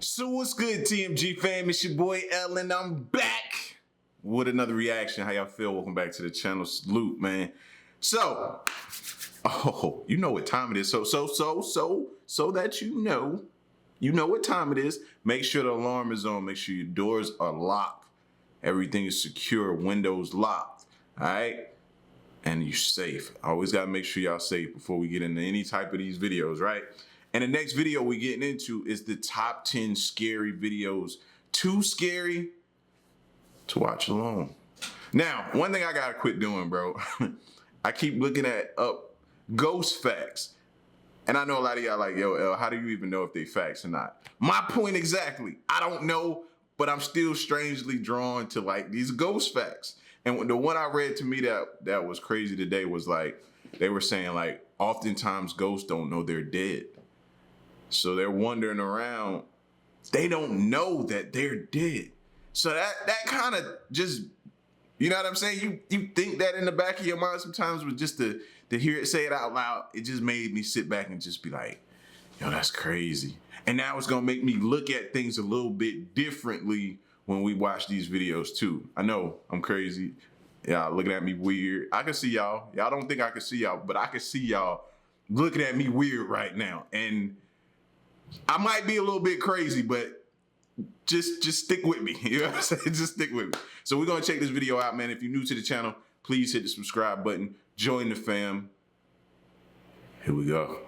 So what's good, TMG fam? It's your boy L, and I'm back with another reaction. How y'all feel? Welcome back to the channel. Salute, man. So, you know what time it is. So that you know what time it is. Make sure the alarm is on. Make sure your doors are locked. Everything is secure. Windows locked. All right, and you're safe. Always gotta make sure y'all safe before we get into any type of these videos, right? And the next video we're getting into is the top 10 scary videos. Too scary to watch alone. Now, one thing I gotta quit doing, bro. I keep looking at ghost facts. And I know a lot of y'all like, yo, L, how do you even know if they facts or not? My point exactly. I don't know, but I'm still strangely drawn to like these ghost facts. And the one I read to me that was crazy today was like, they were saying like, oftentimes ghosts don't know they're dead. So they're wandering around. They don't know that they're dead. So that kind of just, you know what I'm saying? You think that in the back of your mind sometimes, but just to hear it say it out loud, it just made me sit back and just be like, yo, that's crazy. And now it's gonna make me look at things a little bit differently when we watch these videos too. I know I'm crazy. Y'all looking at me weird. I can see y'all. Y'all don't think I can see y'all, but I can see y'all looking at me weird right now. And I might be a little bit crazy, but just stick with me. You know what I'm saying? Just stick with me. So we're gonna check this video out, man. If you're new to the channel, please hit the subscribe button. Join the fam. Here we go.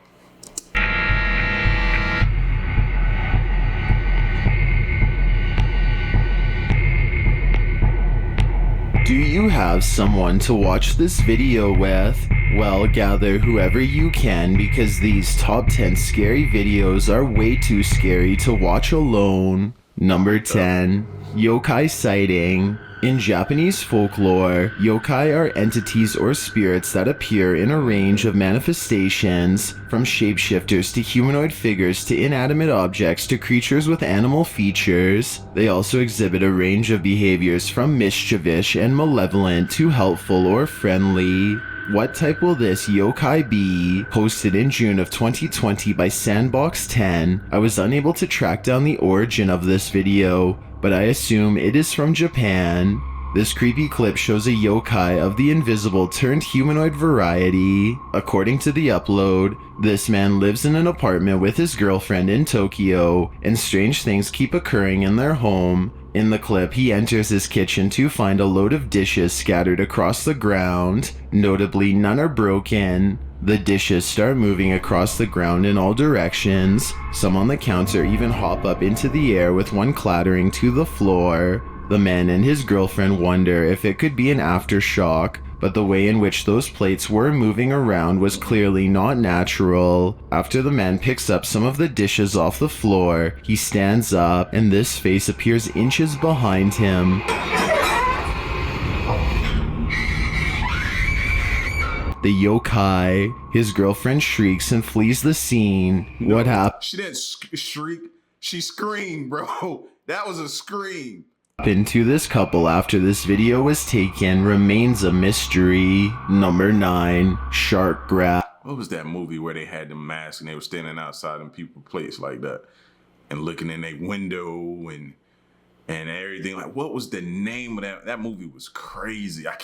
Do you have someone to watch this video with? Well, gather whoever you can because these top 10 scary videos are way too scary to watch alone. Number 10. Yokai Sighting. In Japanese folklore, yokai are entities or spirits that appear in a range of manifestations, from shapeshifters to humanoid figures to inanimate objects to creatures with animal features. They also exhibit a range of behaviors from mischievous and malevolent to helpful or friendly. What type will this yokai be? Posted in June of 2020 by Sandbox 10. I was unable to track down the origin of this video, but I assume it is from Japan. This creepy clip shows a yokai of the invisible turned humanoid variety. According to the upload, this man lives in an apartment with his girlfriend in Tokyo, and strange things keep occurring in their home. In the clip, he enters his kitchen to find a load of dishes scattered across the ground. Notably, none are broken. The dishes start moving across the ground in all directions. Some on the counter even hop up into the air with one clattering to the floor. The man and his girlfriend wonder if it could be an aftershock, but the way in which those plates were moving around was clearly not natural. After the man picks up some of the dishes off the floor, he stands up and this face appears inches behind him. The yokai. His girlfriend shrieks and flees the scene. No, what happened? She didn't shriek. She screamed, bro. That was a scream. To this couple after this video was taken remains a mystery. Number 9. Shark Grab. What was that movie where they had the mask and they were standing outside in people's place like that and looking in their window and everything? Like, what was the name of that? That movie was crazy. I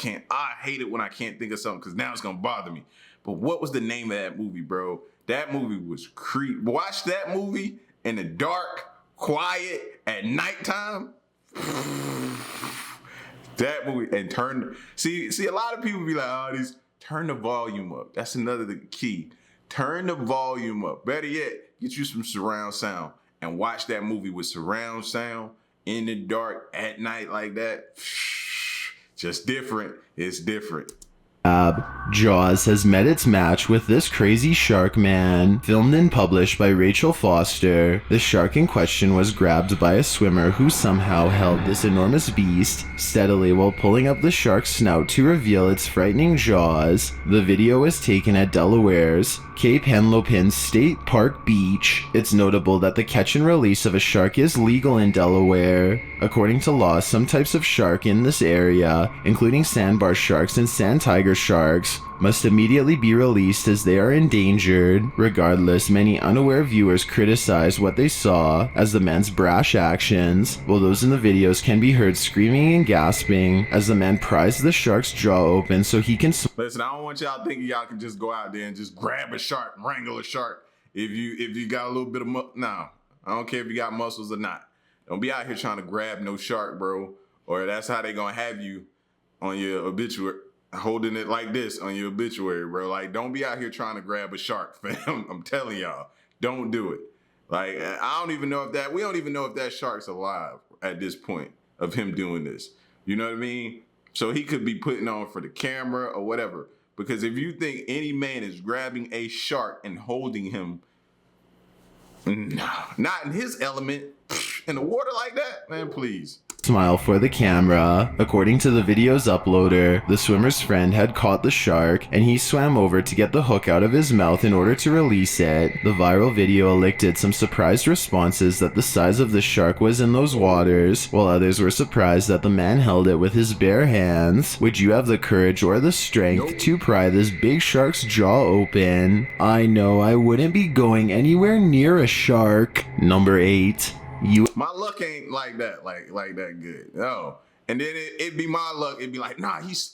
hate it when I can't think of something because now it's gonna bother me. But what was the name of that movie, bro? That movie was creepy. Watch that movie in the dark, quiet, at nighttime. That movie, and see a lot of people be like, oh, turn the volume up. That's another key. Turn the volume up. Better yet, get you some surround sound and watch that movie with surround sound in the dark at night like that. Just different. It's different. Jaws has met its match with this crazy shark man. Filmed and published by Rachel Foster, the shark in question was grabbed by a swimmer who somehow held this enormous beast steadily while pulling up the shark's snout to reveal its frightening jaws. The video was taken at Delaware's Cape Henlopen State Park Beach. It's notable that the catch and release of a shark is legal in Delaware. According to law, some types of shark in this area, including sandbar sharks and sand tiger sharks, must immediately be released as they are endangered. Regardless, many unaware viewers criticize what they saw as the man's brash actions, while those in the videos can be heard screaming and gasping as the man pries the shark's jaw open so he can Listen, I don't want y'all thinking y'all can just go out there and just grab a shark, wrangle a shark. If you got a little bit of no, I don't care if you got muscles or not. Don't be out here trying to grab no shark, bro. Or that's how they gonna have you on your obituary, holding it like this on your obituary, bro. Like, don't be out here trying to grab a shark, fam. I'm telling y'all, don't do it. Like, I don't even know if that, we don't even know if that shark's alive at this point of him doing this. You know what I mean? So he could be putting on for the camera or whatever. Because if you think any man is grabbing a shark and holding him, no, not in his element, in the water like that, man, please. Smile for the camera. According to the video's uploader, the swimmer's friend had caught the shark and he swam over to get the hook out of his mouth in order to release it. The viral video elicited some surprised responses that the size of the shark was in those waters, while others were surprised that the man held it with his bare hands. Would you have the courage or the strength to pry this big shark's jaw open? I know I wouldn't be going anywhere near a shark. Number 8. My luck ain't like that, like that good. No. And then it'd be my luck. It'd be like, nah, he's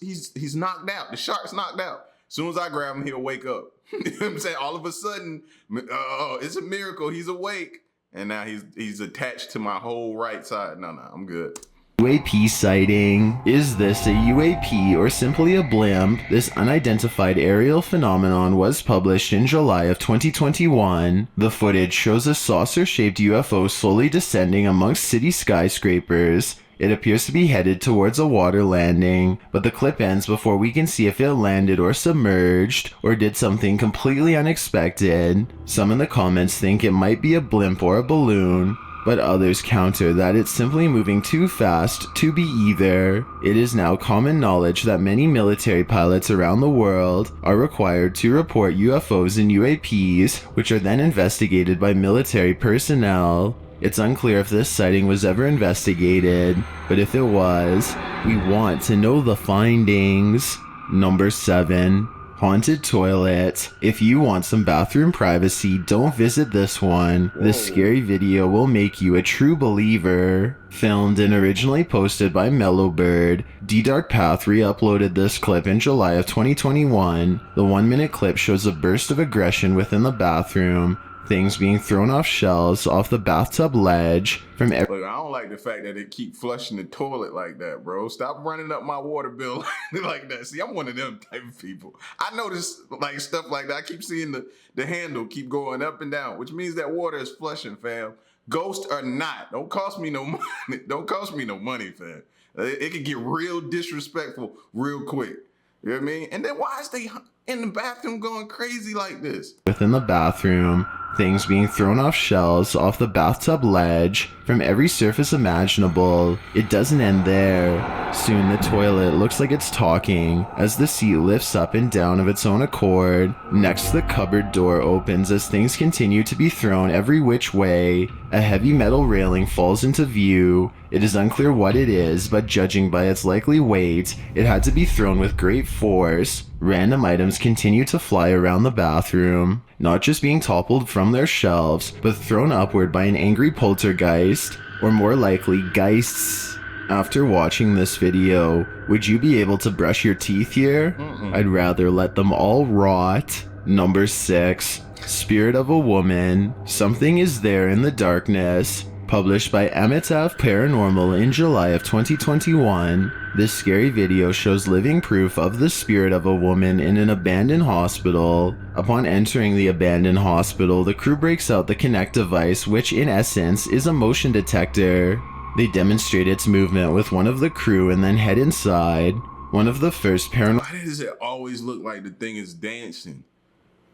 knocked out. The shark's knocked out. As soon as I grab him, he'll wake up. You know what I'm saying? All of a sudden, it's a miracle. He's awake. And now he's attached to my whole right side. No, I'm good. UAP sighting. Is this a UAP or simply a blimp? This unidentified aerial phenomenon was published in July of 2021. The footage shows a saucer-shaped UFO slowly descending amongst city skyscrapers. It appears to be headed towards a water landing, but the clip ends before we can see if it landed or submerged, or did something completely unexpected. Some in the comments think it might be a blimp or a balloon, but others counter that it's simply moving too fast to be either. It is now common knowledge that many military pilots around the world are required to report UFOs and UAPs, which are then investigated by military personnel. It's unclear if this sighting was ever investigated, but if it was, we want to know the findings. Number 7. Haunted toilet. If you want some bathroom privacy, don't visit this one. This scary video will make you a true believer. Filmed and originally posted by Mellowbird, D-Dark Path re-uploaded this clip in July of 2021. The 1-minute clip shows a burst of aggression within the bathroom. Things being thrown off shelves, off the bathtub ledge, from Look, I don't like the fact that they keep flushing the toilet like that, bro. Stop running up my water bill like that. See, I'm one of them type of people. I notice like stuff like that. I keep seeing the handle keep going up and down, which means that water is flushing, fam. Ghost or not, don't cost me no money. Don't cost me no money, fam. It can get real disrespectful real quick. You know what I mean? And then why is they in the bathroom going crazy like this? Within the bathroom, things being thrown off shelves, off the bathtub ledge, from every surface imaginable. It doesn't end there. Soon the toilet looks like it's talking as the seat lifts up and down of its own accord. Next, the cupboard door opens as things continue to be thrown every which way. A heavy metal railing falls into view. It is unclear what it is, but judging by its likely weight, it had to be thrown with great force. Random items continue to fly around the bathroom, not just being toppled from their shelves, but thrown upward by an angry poltergeist, or more likely, geists. After watching this video, would you be able to brush your teeth here? I'd rather let them all rot. Number 6. Spirit of a woman. Something is there in the darkness. Published by Amitav Paranormal in July of 2021. This scary video shows living proof of the spirit of a woman in an abandoned hospital. Upon entering the abandoned hospital, the crew breaks out the Kinect device, which in essence is a motion detector. They demonstrate its movement with one of the crew and then head inside. One of the first paranormal... Why does it always look like the thing is dancing?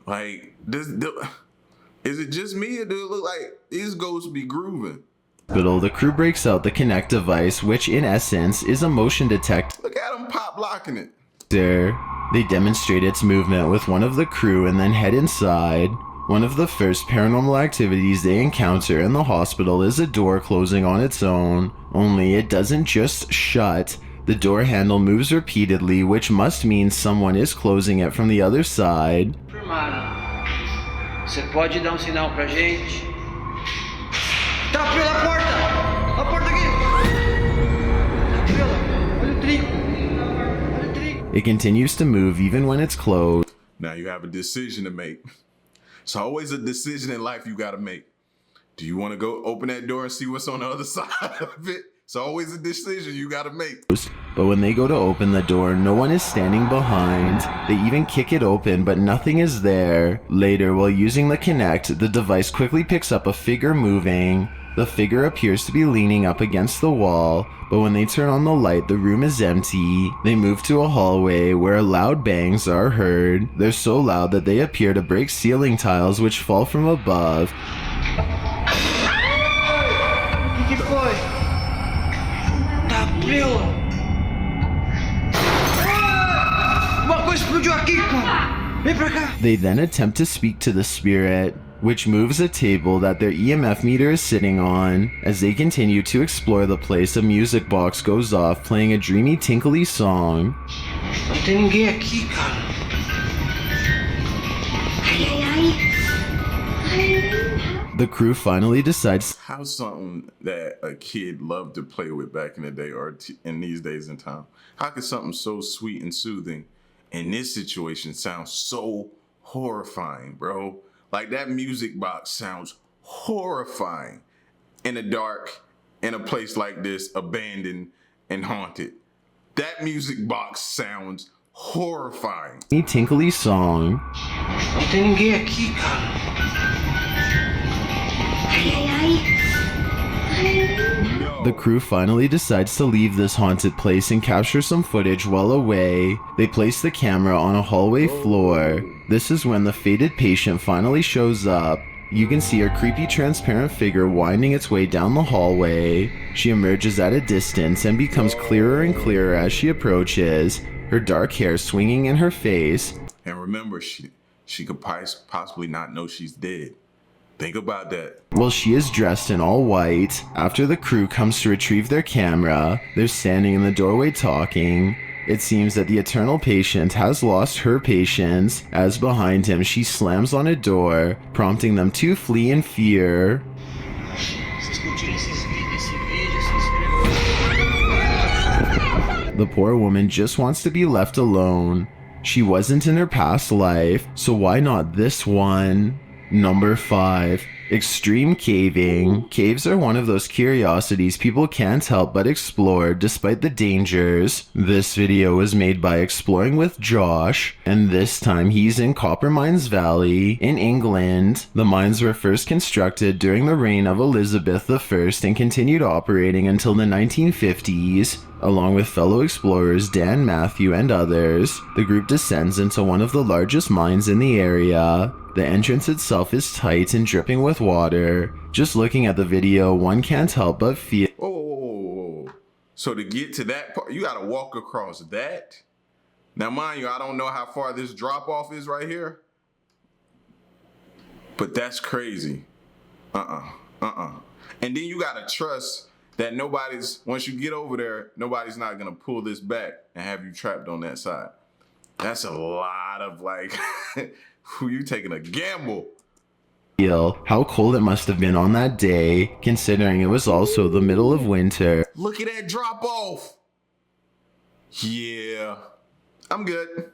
Like, is it just me, or do it look like these ghosts be grooving? The crew breaks out the Kinect device, which in essence is a motion detector. Look at them pop locking it. They demonstrate its movement with one of the crew and then head inside. One of the first paranormal activities they encounter in the hospital is a door closing on its own. Only it doesn't just shut, The door handle moves repeatedly, which must mean someone is closing it from the other side. Você pode dar sinal pra gente? Tá pela porta! A porta aqui! Olha o trinco! Olha o trinco! It continues to move even when it's closed. Now you have a decision to make. It's always a decision in life you gotta make. Do you want to go open that door and see what's on the other side of it? It's always a decision you gotta make. But when they go to open the door, no one is standing behind. They even kick it open, but nothing is there. Later, while using the Kinect, the device quickly picks up a figure moving. The figure appears to be leaning up against the wall, but when they turn on the light, the room is empty. They move to a hallway where loud bangs are heard. They're so loud that they appear to break ceiling tiles which fall from above. Que foi? Tá pela! Uma coisa explodiu aqui, cara! Vem pra cá! They then attempt to speak to the spirit, which moves a table that their EMF meter is sitting on. As they continue to explore the place, a music box goes off, playing a dreamy, tinkly song. Não tem ninguém aqui, cara. The crew finally decides How's something that a kid loved to play with back in the day or in these days and time? How could something so sweet and soothing in this situation sound so horrifying, bro? Like that music box sounds horrifying in the dark, in a place like this, abandoned and haunted. That music box sounds horrifying. a tinkly song. Não tem ninguém aqui, cara. The crew finally decides to leave this haunted place and capture some footage well away. They place the camera on a hallway floor. This is when the fated patient finally shows up. You can see her creepy transparent figure winding its way down the hallway. She emerges at a distance and becomes clearer and clearer as she approaches, her dark hair swinging in her face. And remember, she could possibly not know she's dead. Think about that. Well, she is dressed in all white. After the crew comes to retrieve their camera, they're standing in the doorway talking. It seems that the eternal patient has lost her patience, as behind him she slams on a door, prompting them to flee in fear. The poor woman just wants to be left alone. She wasn't in her past life, so why not this one? Number 5. Extreme caving. Caves are one of those curiosities people can't help but explore despite the dangers. This video was made by Exploring with Josh, and this time he's in Copper Mines Valley in England. The mines were first constructed during the reign of Elizabeth I and continued operating until the 1950s. Along with fellow explorers Dan, Matthew, and others, the group descends into one of the largest mines in the area. The entrance itself is tight and dripping with water. Just looking at the video, one can't help but feel. Oh, so to get to that part, you gotta walk across that? Now, mind you, I don't know how far this drop off is right here, but that's crazy. And then you gotta trust that once you get over there, nobody's not gonna pull this back and have you trapped on that side. That's a lot of you taking a gamble. How cold it must have been on that day, considering it was also the middle of winter. Look at that drop off. Yeah, I'm good.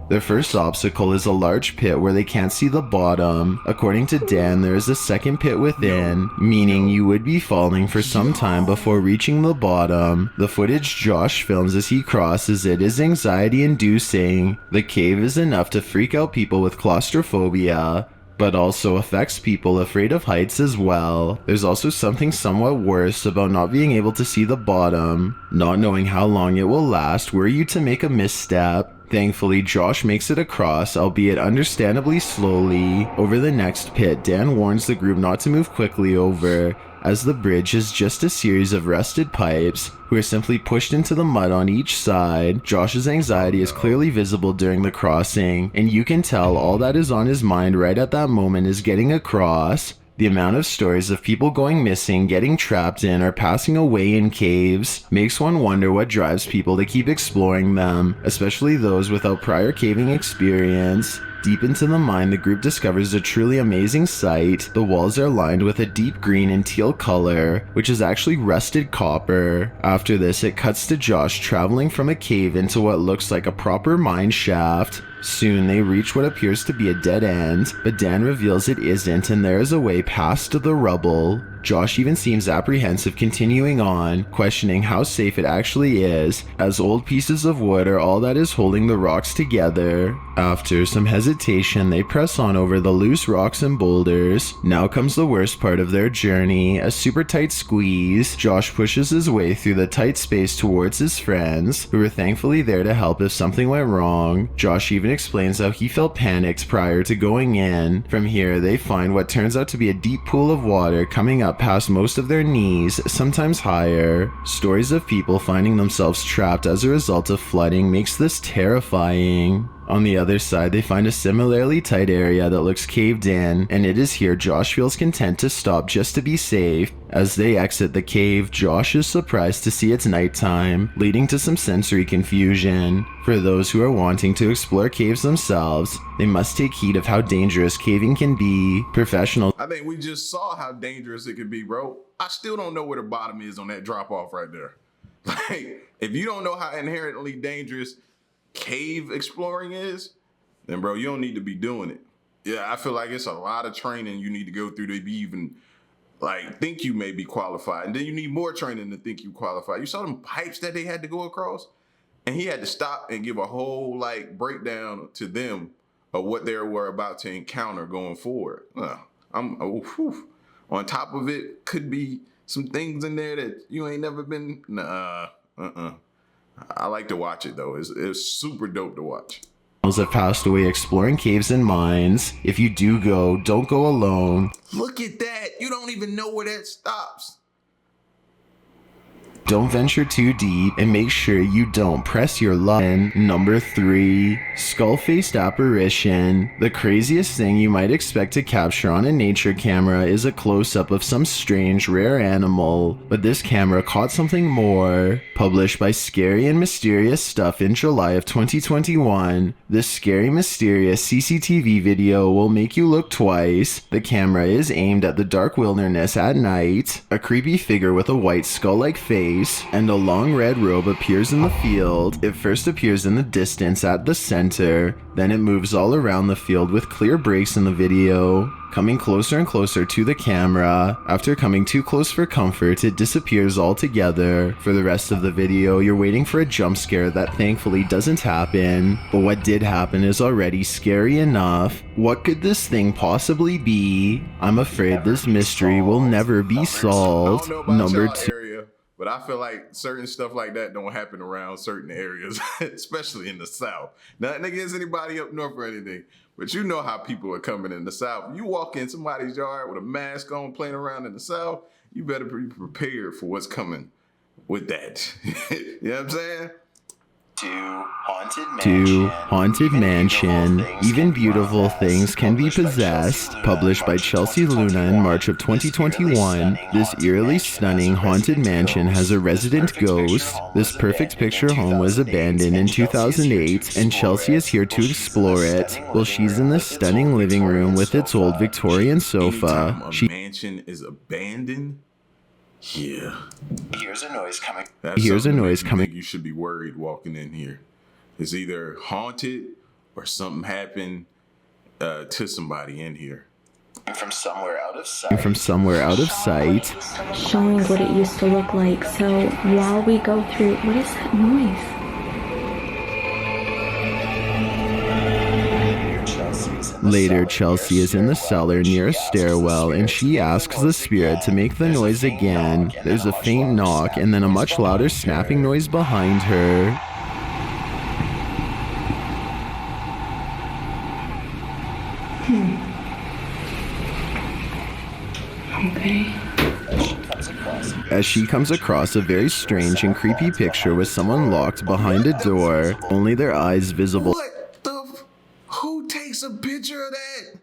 Their first obstacle is a large pit where they can't see the bottom. According to Dan, there is a second pit within, meaning you would be falling for some time before reaching the bottom. The footage Josh films as he crosses it is anxiety-inducing. The cave is enough to freak out people with claustrophobia, but also affects people afraid of heights as well. There's also something somewhat worse about not being able to see the bottom, not knowing how long it will last were you to make a misstep. Thankfully, Josh makes it across, albeit understandably slowly. Over the next pit, Dan warns the group not to move quickly over, as the bridge is just a series of rusted pipes, who are simply pushed into the mud on each side. Josh's anxiety is clearly visible during the crossing, and you can tell all that is on his mind right at that moment is getting across. The amount of stories of people going missing, getting trapped in, or passing away in caves makes one wonder what drives people to keep exploring them, especially those without prior caving experience. Deep into the mine, the group discovers a truly amazing sight. The walls are lined with a deep green and teal color, which is actually rusted copper. After this, it cuts to Josh traveling from a cave into what looks like a proper mine shaft. Soon they reach what appears to be a dead end, but Dan reveals it isn't and there is a way past the rubble. Josh even seems apprehensive continuing on, questioning how safe it actually is, as old pieces of wood are all that is holding the rocks together. After some hesitation, they press on over the loose rocks and boulders. Now comes the worst part of their journey, a super tight squeeze. Josh pushes his way through the tight space towards his friends, who are thankfully there to help if something went wrong. Josh even explains how he felt panicked prior to going in. From here, they find what turns out to be a deep pool of water coming up past most of their knees, sometimes higher. Stories of people finding themselves trapped as a result of flooding makes this terrifying. On the other side, they find a similarly tight area that looks caved in, and it is here Josh feels content to stop just to be safe. As they exit the cave, Josh is surprised to see it's nighttime, leading to some sensory confusion. For those who are wanting to explore caves themselves, they must take heed of how dangerous caving can be. Professionals I think we just saw how dangerous it could be, bro. I still don't know where the bottom is on that drop off right there. Like, if you don't know how inherently dangerous cave exploring is, then bro, you don't need to be doing it. Yeah, I feel like it's a lot of training you need to go through to be even like think you may be qualified, and then you need more training to think you qualify. You saw them pipes that they had to go across, and he had to stop and give a whole like breakdown to them of what they were about to encounter going forward. On top of it, could be some things in there that you ain't never been. I like to watch it though. It's super dope to watch. have passed away exploring caves and mines. If you do go, don't go alone. Look at that. You don't even know where that stops. Don't venture too deep, and make sure you don't press your luck. Number 3, skull-faced apparition. The craziest thing you might expect to capture on a nature camera is a close-up of some strange, rare animal, but this camera caught something more. Published by Scary and Mysterious Stuff in July of 2021, this scary, mysterious CCTV video will make you look twice. The camera is aimed at the dark wilderness at night. A creepy figure with a white skull-like face and a long red robe appears in the field. It first appears in the distance at the center, then it moves all around the field with clear breaks in the video, coming closer and closer to the camera. After coming too close for comfort, it disappears altogether. For the rest of the video, you're waiting for a jump scare that thankfully doesn't happen, but what did happen is already scary enough. What could this thing possibly be? I'm afraid this mystery will never be solved. Number 2. But I feel like certain stuff like that don't happen around certain areas, especially in the South. Nothing against anybody up north or anything, but you know how people are coming in the South. You walk in somebody's yard with a mask on playing around in the South, you better be prepared for what's coming with that. You know what I'm saying? Haunted Mansion. Even beautiful things can be possessed. Published by Chelsea Luna in March of 2021, this eerily stunning haunted mansion has a resident ghost. This perfect picture home was abandoned in 2008, and Chelsea is here to explore it. While she's in this stunning living room with its old Victorian sofa, mansion is abandoned. Yeah. He hears a noise coming. You should be worried walking in here. It's either haunted or something happened to somebody in here. From somewhere out of sight. Showing what it used to look like. So while we go through, what is that noise? Later, Chelsea is in the cellar near a stairwell, and she asks the spirit to make the noise again. There's a faint knock, and then a much louder snapping noise behind her. Okay. As she comes across a very strange and creepy picture with someone locked behind a door, only their eyes visible. Who takes a picture of that?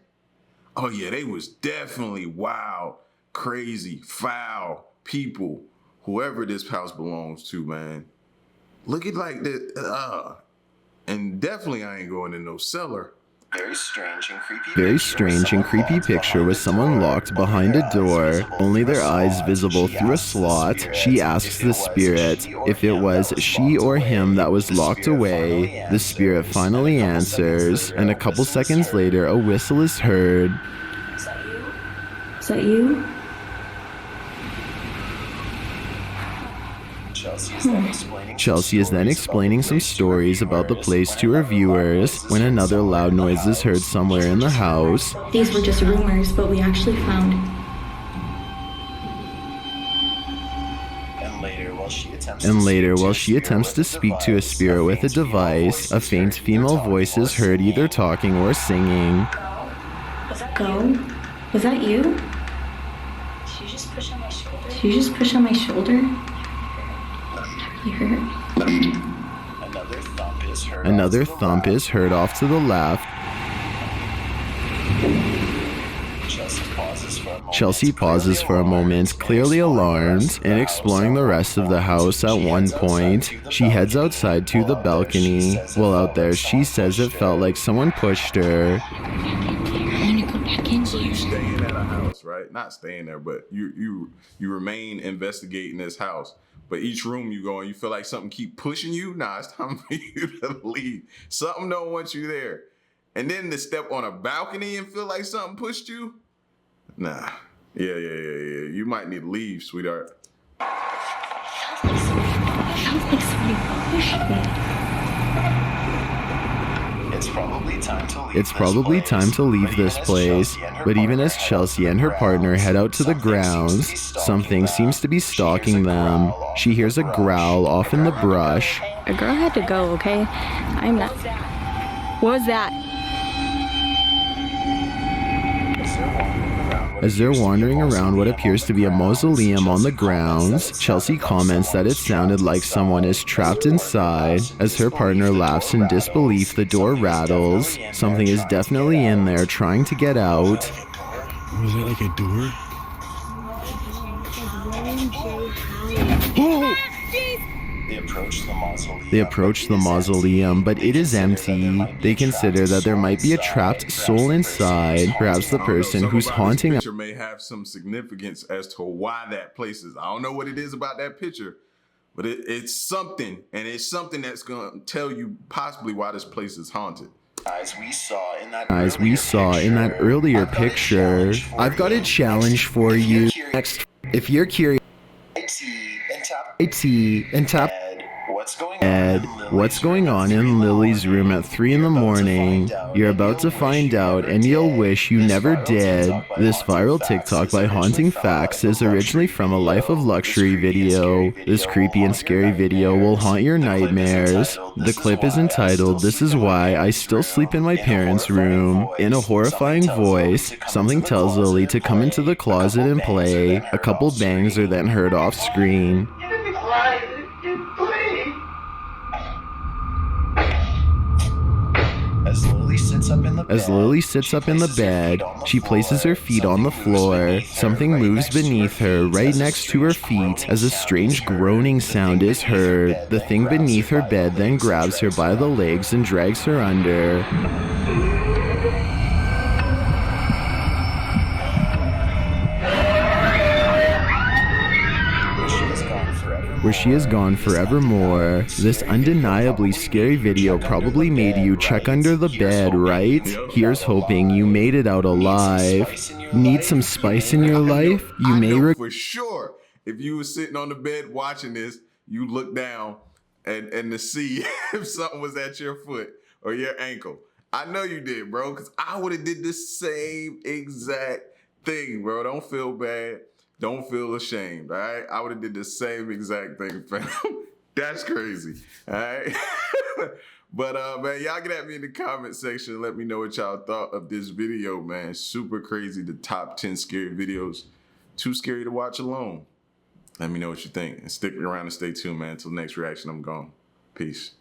Oh yeah, they was definitely wild, crazy, foul people. Whoever this house belongs to, man. Look at like the and definitely I ain't going in no cellar. Very strange and creepy picture with someone locked behind a door, only their eyes visible through a slot. She asks the spirit if it was she or him that was locked away. The spirit finally answers, and a couple seconds later a whistle is heard. Is that you? Chelsea is then explaining some stories about the place to her viewers when another loud noise is heard somewhere in the house. These were just rumors, but we actually found. And later, while she attempts to speak to a spirit with a device, a faint female voice is heard either talking or singing. Go? Was that you? Did you just push on my shoulder? That really hurt. Another thump is heard off to the left. Chelsea pauses for a moment, clearly alarmed, and exploring the rest of the house. At one point, she heads outside to the balcony. While out there, she says it felt like someone pushed her. So you staying at a house, right? Not staying there, but you remain investigating this house. But each room you go in, you feel like something keep pushing you. Nah, it's time for you to leave. Something don't want you there. And then to step on a balcony and feel like something pushed you. Nah. Yeah. You might need to leave, sweetheart. Sounds like somebody pushed me. It's probably time to leave this place, but even as Chelsea and her partner head out to the grounds, something seems to be stalking them. She hears a growl off in the brush. A girl had to go, okay? I'm not. What was that? As they're wandering around what appears to be a mausoleum on the grounds, Chelsea comments that it sounded like someone is trapped inside. As her partner laughs in disbelief, the door rattles. Something is definitely in there trying to get out. Was it like a door? Oh! They approach the mausoleum, but it is empty. They consider that there might be a trapped soul inside, perhaps the person who's haunting picture may have some significance as to why that place is. I don't know what it is about that picture, but it's something, and it's something that's going to tell you possibly why this place is haunted. As we saw in that earlier picture, I've got a challenge for you. Next, if you're curious, and tap what's going on in Lily's room at 3 in the morning. You're about to find out, and you'll wish you never did. This viral TikTok by Haunting Facts is originally from a Life of Luxury video. This creepy and scary video will haunt your nightmares. The clip is entitled, "This is Why I Still Sleep in My Parents' Room." In a horrifying voice, something tells Lily to come into the closet and play. A couple bangs are then heard off screen. As Lily sits up in the bed, she places her feet on the floor. Something moves beneath her, right next to her feet, as a strange groaning sound is heard. The thing beneath her bed then grabs her by the legs and drags her under. Where she is gone forevermore. This undeniably scary video probably made you check under the bed, right? Here's hoping you made it out alive. Need some spice in your life? You may for sure, if you were sitting on the bed watching this, you look down and to see if something was at your foot or your ankle. I know you did, bro, because I would have did the same exact thing, bro. Don't feel bad. Don't feel ashamed, all right? I would have did the same exact thing, fam. That's crazy, all right? But, man, y'all get at me in the comment section and let me know what y'all thought of this video, man. Super crazy, the top 10 scary videos. Too scary to watch alone. Let me know what you think. And stick around and stay tuned, man. Until next reaction, I'm gone. Peace.